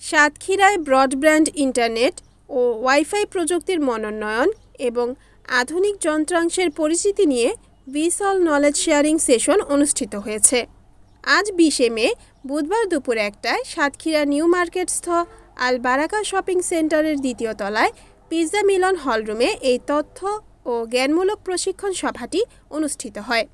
সাতক্ষীরায় broadband internet ও wifi প্রযুক্তির মনোন্নয়ন এবং আধুনিক যন্ত্রাংশের পরিচিতি নিয়ে ভিসল নলেজ শেয়ারিং সেশন অনুষ্ঠিত হয়েছে। আজ 20 মে বুধবার দুপুর 1টায় সাতক্ষীরা নিউ মার্কেটস্থ আল বারাকা শপিং সেন্টারের দ্বিতীয় তলায় পিৎজা মিলন হলরুমে এই তথ্য ও জ্ঞানমূলক প্রশিক্ষণ সভাটি অনুষ্ঠিত হয়।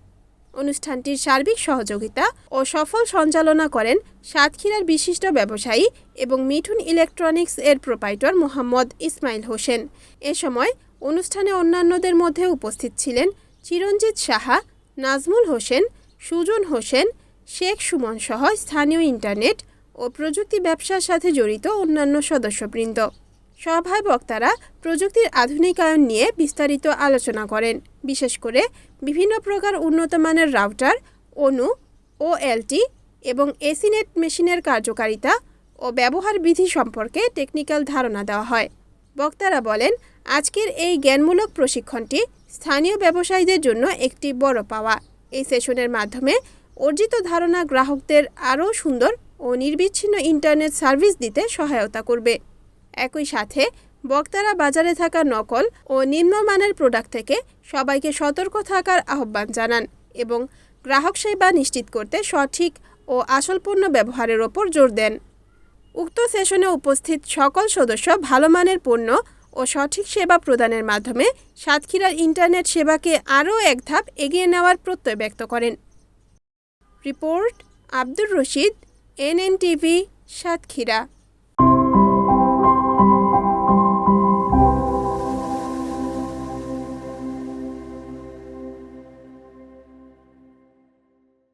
অনুষ্ঠানটির সার্বিক সহযোগিতা ও সফল সঞ্চালনা করেন সাতক্ষীরার বিশিষ্ট ব্যবসায়ী এবং মিঠুন ইলেকট্রনিক্স এর প্রোপাইটর মোহাম্মদ ইসমাইল হোসেন। এ সময় অনুষ্ঠানে অন্যান্যদের মধ্যে উপস্থিত ছিলেন চিরঞ্জিত সাহা, নাজমুল হোসেন, সুজন হোসেন, শেখ সুমন সহ স্থানীয় ইন্টারনেট ও প্রযুক্তি ব্যবসার সাথে জড়িত অন্যান্য সদস্যবৃন্দ। সভায় বক্তারা প্রযুক্তির আধুনিকায়ন নিয়ে বিস্তারিত আলোচনা করেন। বিশেষ করে বিভিন্ন প্রকার উন্নত মানের রাউটার, অনু, ওএলটি এবং এসিনেট মেশিনের কার্যকারিতা ও ব্যবহার বিধি সম্পর্কে টেকনিক্যাল ধারণা দেওয়া হয়। বক্তারা বলেন, আজকের এই জ্ঞানমূলক প্রশিক্ষণটি স্থানীয় ব্যবসায়ীদের জন্য একটি বড় পাওয়া। এই সেশনের মাধ্যমে অর্জিত ধারণা গ্রাহকদের আরও সুন্দর ও নির্বিচ্ছিন্ন ইন্টারনেট সার্ভিস দিতে সহায়তা করবে। একই সাথে বক্তারা বাজারে থাকা নকল ও নিম্নমানের প্রোডাক্ট থেকে সবাইকে সতর্ক থাকার আহ্বান জানান এবং গ্রাহক সেবা নিশ্চিত করতে সঠিক ও আসল পণ্য ব্যবহারের ওপর জোর দেন। উক্ত সেশনে উপস্থিত সকল সদস্য ভালো মানের পণ্য ও সঠিক সেবা প্রদানের মাধ্যমে সাতক্ষীরার ইন্টারনেট সেবাকে আরও এক ধাপ এগিয়ে নেওয়ার প্রত্যয় ব্যক্ত করেন। Report Abdur Rashid, NNTV, Satkhira.